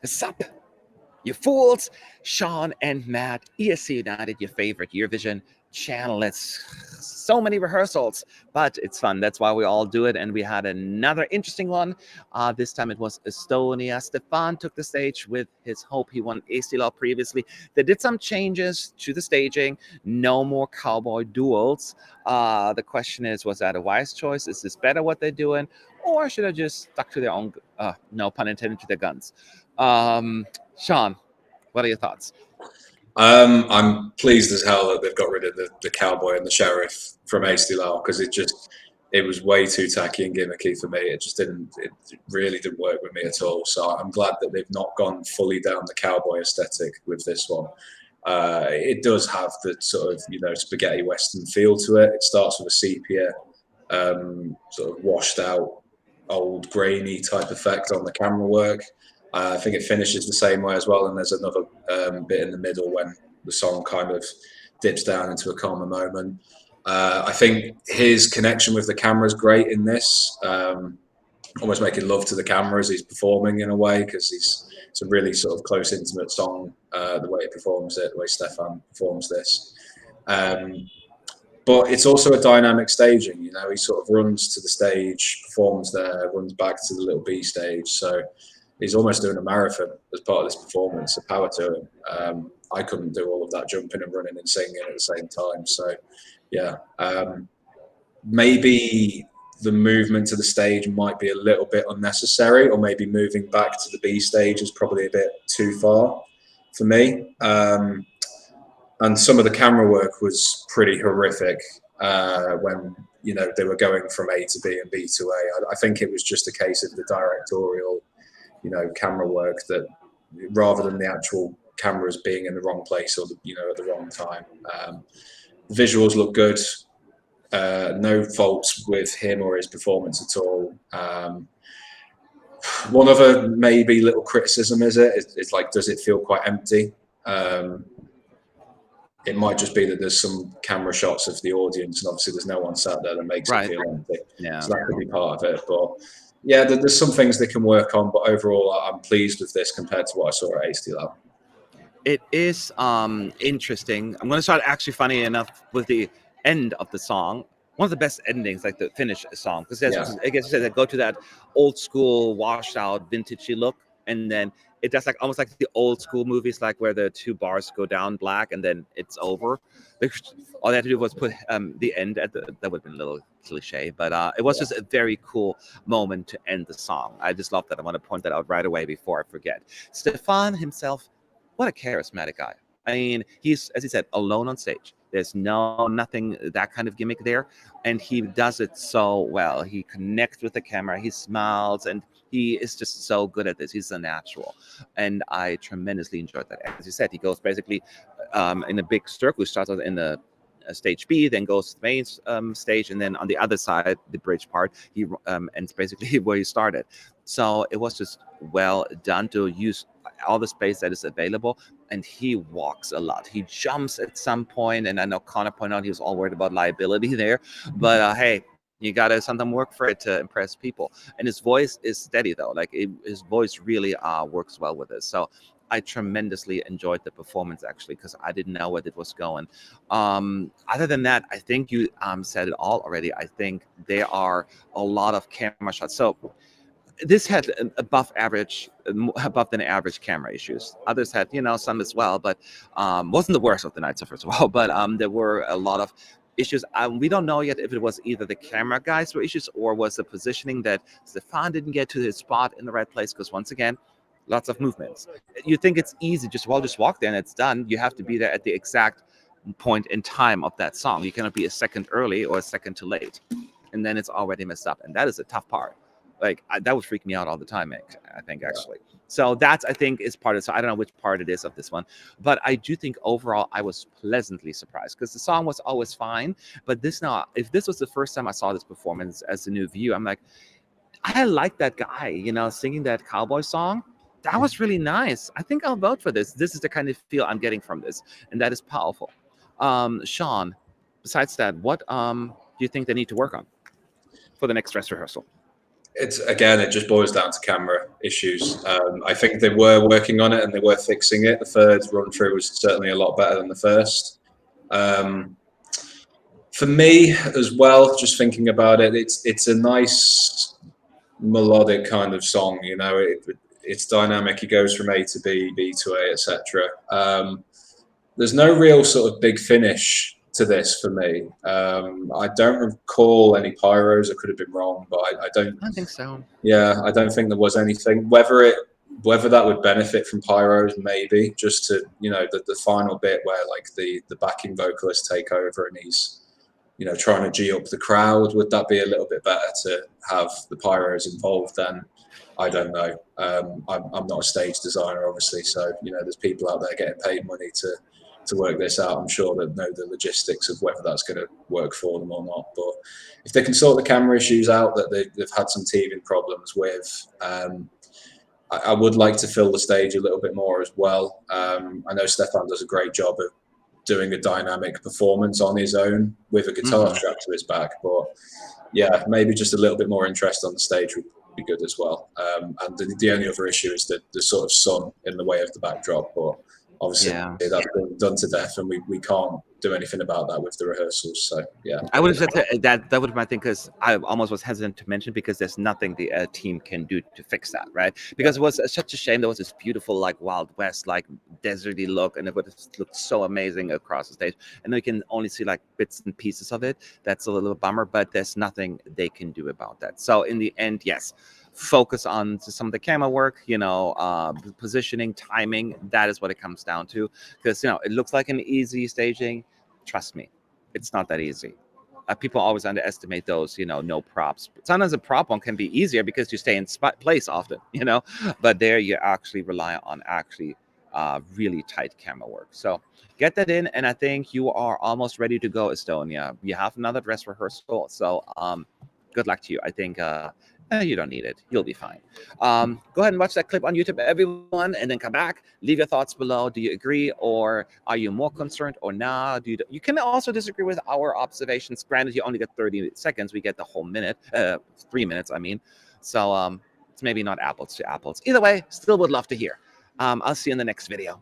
Sup, you fools! Sean and Matt, ESC United, your favorite Eurovision channel. It's so many rehearsals, but it's fun. That's why we all do it. And we had another interesting one. This time it was Estonia. Stefan took the stage with his Hope. He won AC Law previously. They did some changes to the staging. No more cowboy duels. The question is, was that a wise choice? Is this better what they're doing? Or should I just stuck to their own, no pun intended, to their guns? Sean, what are your thoughts? I'm pleased as hell that they've got rid of the cowboy and the sheriff from Hasty Lau, because it was way too tacky and gimmicky for me. It really didn't work with me at all. So I'm glad that they've not gone fully down the cowboy aesthetic with this one. It does have the sort of, spaghetti western feel to it. It starts with a sepia, sort of washed out, old grainy type effect on the camera work. I think it finishes the same way as well, and there's another bit in the middle when the song kind of dips down into a calmer moment. I think his connection with the camera is great in this, almost making love to the camera as he's performing in a way, because it's a really sort of close, intimate song, the way he performs it, the way Stefan performs this. But it's also a dynamic staging, he sort of runs to the stage, performs there, runs back to the little B stage. So he's almost doing a marathon as part of this performance. So power to him. I couldn't do all of that jumping and running and singing at the same time. So, yeah. Maybe the movement to the stage might be a little bit unnecessary, or maybe moving back to the B stage is probably a bit too far for me. And some of the camera work was pretty horrific when, they were going from A to B and B to A. I think it was just a case of the directorial camera work, that rather than the actual cameras being in the wrong place or at the wrong time. The visuals look good. No faults with him or his performance at all. One other maybe little criticism it's like, does it feel quite empty? It might just be that there's some camera shots of the audience, and obviously there's no one sat there that makes it feel empty. Yeah. So that could be part of it. But yeah, there's some things they can work on, but overall, I'm pleased with this compared to what I saw at Hasty Lab. It is interesting. I'm going to start, actually, funny enough, with the end of the song. One of the best endings, like the finish song, because I guess you said that go to that old school, washed out, vintagey look, and then it does like almost like the old school movies, like where the two bars go down black and then it's over. All they had to do was put the end at that would have been a little cliche, but it was just a very cool moment to end the song. I just love that. I want to point that out right away before I forget. Stefan himself, what a charismatic guy. I mean, he's, as he said, alone on stage. There's nothing that kind of gimmick there, and he does it so well. He connects with the camera, he smiles, and he is just so good at this. He's a natural, and I tremendously enjoyed that. As you said, he goes basically in a big circle. He starts in the stage B, then goes to the main stage, and then on the other side, the bridge part, he ends basically where he started. So it was just well done to use all the space that is available, and he walks a lot. He jumps at some point, and I know Connor pointed out he was all worried about liability there, but hey, you gotta sometimes work for it to impress people. And his voice is steady though, like his voice really works well with it. So I tremendously enjoyed the performance, actually, because I didn't know where it was going. Other than that, I think you said it all already. I think there are a lot of camera shots. So this had above than average camera issues. Others had, some as well, but wasn't the worst of the night, so first of all. But there were a lot of issues. We don't know yet if it was either the camera guys were issues or was the positioning that Stefan didn't get to his spot in the right place, because once again, lots of movements. You think it's easy, just walk there and it's done. You have to be there at the exact point in time of that song. You cannot be a second early or a second too late, and then it's already messed up, and that is a tough part. That would freak me out all the time, I think, actually. So that's, I think, is part of it. So I don't know which part it is of this one, but I do think overall I was pleasantly surprised, because the song was always fine, but if this was the first time I saw this performance as a new view, I'm like, I like that guy, singing that cowboy song. That was really nice. I think I'll vote for this. This is the kind of feel I'm getting from this, and that is powerful. Sean, besides that, what do you think they need to work on for the next dress rehearsal? It just boils down to camera issues. I think they were working on it and they were fixing it. The third run through was certainly a lot better than the first. For me as well, just thinking about it, it's a nice melodic kind of song. You know, it's dynamic. It goes from A to B, B to A, etc. There's no real sort of big finish to this for me. I don't recall any pyros. I could have been wrong, but I don't. I don't think so. Yeah, I don't think there was anything. Whether that would benefit from pyros, maybe just to the final bit where like the backing vocalists take over and he's trying to G up the crowd. Would that be a little bit better to have the pyros involved? Then I don't know. I'm not a stage designer, obviously, so there's people out there getting paid money to work this out. I'm sure they know the logistics of whether that's going to work for them or not. But if they can sort the camera issues out that they've had some teething problems with, I would like to fill the stage a little bit more as well. I know Stefan does a great job of doing a dynamic performance on his own with a guitar strapped to his back. But yeah, maybe just a little bit more interest on the stage would be good as well. And the only other issue is the sort of sun in the way of the backdrop. But obviously, that's been done to death, and we can't do anything about that with the rehearsals. So yeah, I would have said that would be my thing, because I almost was hesitant to mention, because there's nothing the team can do to fix that, right? Because it was such a shame. There was this beautiful like Wild West, like deserty look, and it would have looked so amazing across the stage, and then you can only see like bits and pieces of it. That's a little bummer, but there's nothing they can do about that. So in the end, yes, focus on some of the camera work, positioning, timing. That is what it comes down to, because it looks like an easy staging. Trust me, it's not that easy. People always underestimate those, no props. Sometimes a prop one can be easier because you stay in place often, but there you actually rely on really tight camera work. So get that in, and I think you are almost ready to go, Estonia. You have another dress rehearsal, so good luck to you. I think you don't need it. You'll be fine. Go ahead and watch that clip on YouTube, everyone, and then come back. Leave your thoughts below. Do you agree, or are you more concerned, or nah? You can also disagree with our observations. Granted, you only get 30 seconds. We get the whole minute, 3 minutes, I mean. So it's maybe not apples to apples. Either way, still would love to hear. I'll see you in the next video.